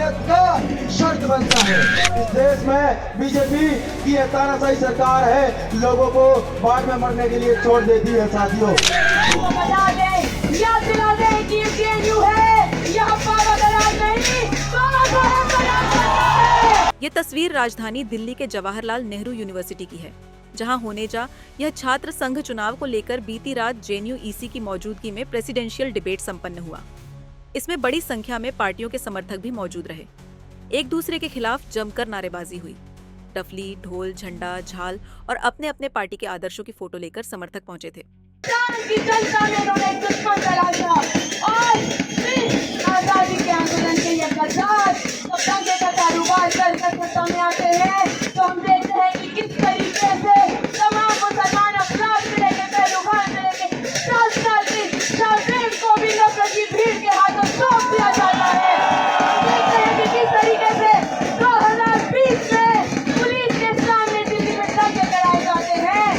इंसानियत का शर्त बनता है। इस देश में बीजेपी की ये तानाशाही सरकार है, लोगों को बाढ़ में मरने के लिए छोड़ देती है। साथियों, याद दिला दें कि जेएनयू है, यहाँ पावर राज नहीं, ये तस्वीर राजधानी दिल्ली के जवाहरलाल नेहरू यूनिवर्सिटी की है, जहां होने जा यह छात्र संघ चुनाव को लेकर बीती रात जेएनयू ईसी की मौजूदगी में प्रेसिडेंशियल डिबेट संपन्न हुआ। इसमें बड़ी संख्या में पार्टियों के समर्थक भी मौजूद रहे। एक दूसरे के खिलाफ जमकर नारेबाजी हुई। डफली, ढोल, झंडा, झाल और अपने अपने पार्टी के आदर्शों की फोटो लेकर समर्थक पहुंचे थे। की जनता ने उन्होंने एक दुश्मन चलाया और फिर आजादी के आंदोलन के ये गद्दार तो दंगे का कारोबार कर सामने आते हैं, तो हम देखते हैं कि किस तरीके से तमाम मुसलमान अफराद से लेकर पहलुगान से लेकर शाहजेब को भी नफरत की भीड़ के हाथों सौंप दिया जाता है। हम देखते हैं कि किस तरीके से 2020 में पुलिस के सामने दिल्ली में दंगे कराए जाते हैं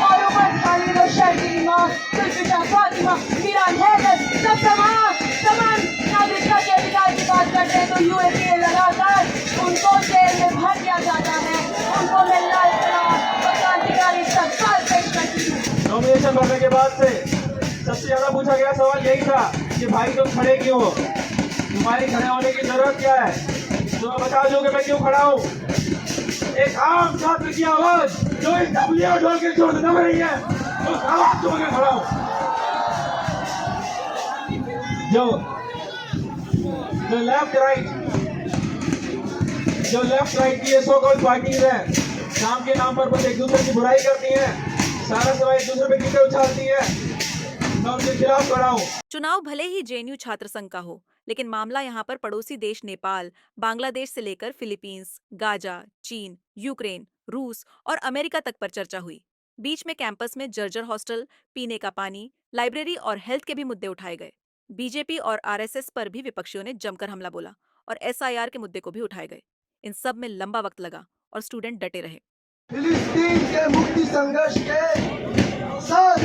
और उमर खालिद और शर्जील माँ जुल्फिकार फातिमा मीरान हैदर सब तमाम नागरिकता के अधिकार की बात करते हैं, तो यूएपीए लगातार उनको जेल में भर दिया जाता है, उनको मिलना और क्रांतिकारी सरकार पेश करती है। नॉमिनेशन भरने के बाद से सबसे ज्यादा पूछा गया सवाल यही था कि भाई तुम खड़े क्यों हो, तुम्हारी खड़े होने की जरूरत क्या है, तुम्हें बता दो कि मैं क्यों खड़ा हूँ। एक आम छात्र की आवाज जो इस डबली और ढोल के जोर दब रही है, उस आवाज को मैं खड़ा हूँ। जो लेफ्ट राइट की ये सो कॉल्ड पार्टीज है, नाम के नाम पर बस एक दूसरे की बुराई करती है, सारा समय एक दूसरे पे कीचड़ उछालती है, मैं उनके खिलाफ खड़ा हूँ। चुनाव भले ही जेएनयू छात्र संघ का हो, लेकिन मामला यहाँ पर पड़ोसी देश नेपाल, बांग्लादेश से लेकर फिलीपींस, गाजा, चीन, यूक्रेन, रूस और अमेरिका तक पर चर्चा हुई। बीच में कैंपस में जर्जर हॉस्टल, पीने का पानी, लाइब्रेरी और हेल्थ के भी मुद्दे उठाए गए। बीजेपी और आरएसएस पर भी विपक्षियों ने जमकर हमला बोला और एसआईआर के मुद्दे को भी उठाए गए। इन सब में लंबा वक्त लगा और स्टूडेंट डटे रहे। फिलिस्तीन के मुक्ति संघर्ष के साथ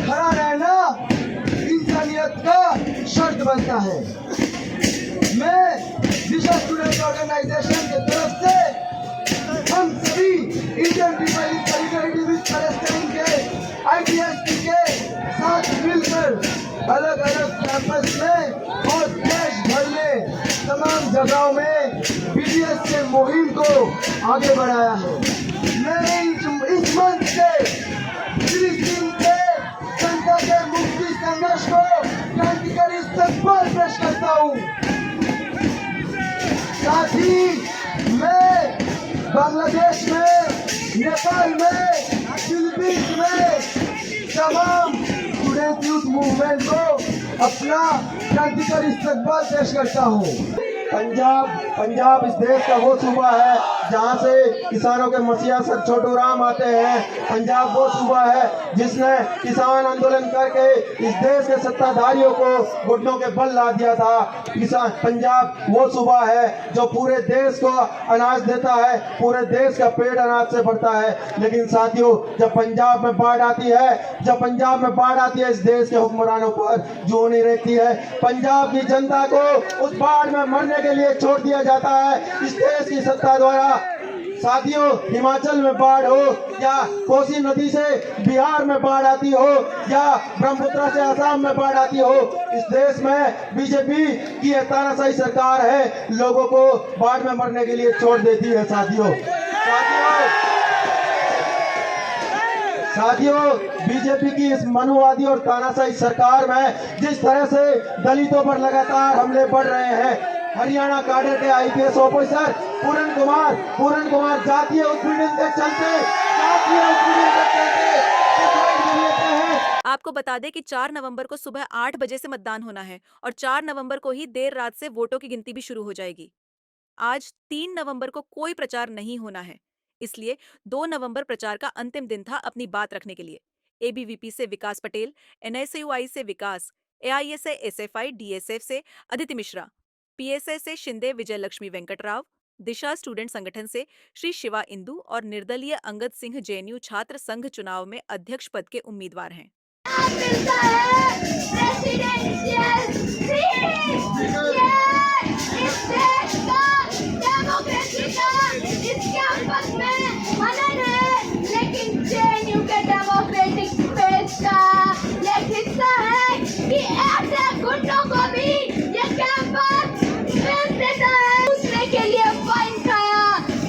खड़ा रहना इंसानियत का शर्त बनता है। मैं दिशा स्टूडेंट ऑर्गेनाइजेशन की तरफ से हम सभी Indian people in solidarity with Palestine के आईटीएसपी के साथ मिलकर अलग अलग कैंपस में और देश भर में तमाम जगहों में बीडीएस के मुहिम को आगे बढ़ाया है। मैं इस मंच से फिलिस्तीन के जनता के मुक्ति संघर्ष को क्रांतिकारी इस्तकबाल पेश करता हूँ। साथ ही मैं बांग्लादेश में, नेपाल में, फिलीपींस में तमाम स्टूडेंट यूथ मूवमेंट को अपना क्रांतिकारी इस्तकबाल पेश करता हूँ। पंजाब इस देश का वो सूबा है जहाँ से किसानों के मसीहा सर छोटू राम आते हैं। पंजाब वो सूबा है जिसने किसान आंदोलन करके इस देश के सत्ताधारियों को घुटनों के बल ला दिया था। पंजाब वो सूबा है जो पूरे देश को अनाज देता है, पूरे देश का पेट अनाज से भरता है। लेकिन साथियों, जब पंजाब में बाढ़ आती है, इस देश के हुक्मरानों पर जो नहीं रहती है, पंजाब की जनता को उस बाढ़ में मरने के लिए छोड़ दिया जाता है इस देश की सत्ता द्वारा। साथियों, हिमाचल में बाढ़ हो या कोसी नदी से बिहार में बाढ़ आती हो या ब्रह्मपुत्र से असम में बाढ़ आती हो, इस देश में बीजेपी की ये तानाशाही सरकार है, लोगों को बाढ़ में मरने के लिए छोड़ देती है। साथियों, बीजेपी की इस मनुवादी और तानाशाही सरकार में जिस तरह से दलितों पर लगातार हमले बढ़ रहे हैं, हरियाणा काडर के आईपीएस ऑफिसर पूरन कुमार जातीय उत्पीड़न के चलते आपको बता दें कि 4 नवंबर को सुबह 8 बजे से मतदान होना है और 4 नवंबर को ही देर रात से वोटों की गिनती भी शुरू हो जाएगी। आज 3 नवंबर को कोई प्रचार नहीं होना है, इसलिए 2 नवंबर प्रचार का अंतिम दिन था अपनी बात रखने के लिए। एबीवीपी से विकास पटेल, एनएसयूआई से विकास, एआईएस से एसएफआई डीएसएफ से अदिति मिश्रा, पीएसए से शिंदे विजय लक्ष्मी वेंकटराव, दिशा स्टूडेंट संगठन से श्री शिवा इंदु और निर्दलीय अंगद सिंह जेएनयू छात्र संघ चुनाव में अध्यक्ष पद के उम्मीदवार हैं। मिलता है प्रेसिडेंशियल सीट। इस देश का, डेमोक्रेसी का इस कैंपस में हनन है, लेकिन जेएनयू के डेमोक्रेटिक स्पेस का ये हिस्सा है कि ऐसे गुंडों को भी ये कैंपस स्पेस देता है। दूसरे के लिए फाइन खाया,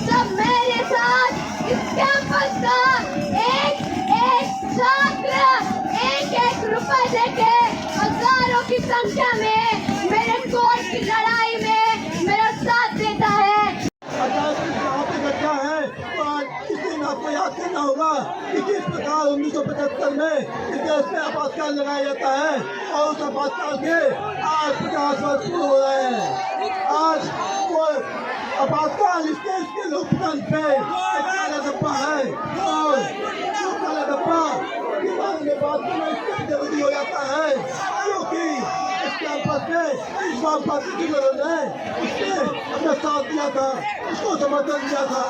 सब मेरे साथ इस कैंपस का एक छात्र एक रुपए देके हजारों की संख्या में मेरे कोर्ट की लड़ाई में मेरा साथ देता है। अगर यहाँ पे बच्चा है तो आज इस दिन आपको याद करना होगा कि किस प्रकार 1975 में इस देश में आपातकाल लगाया जाता है और उस आपातकाल के आज 50 वर्ष पूरे हो रहे हैं। आज वो आपातकाल इस देश के लोकतंत्र पे एक काला धब्बा है और वो काला धब्बा के बारे में बात करना इसलिए जरूरी हो जाता है क्योंकि इस कैंपस में इस बात की जरूरत है, उसने अपना साथ दिया था, उसको समर्थन दिया था।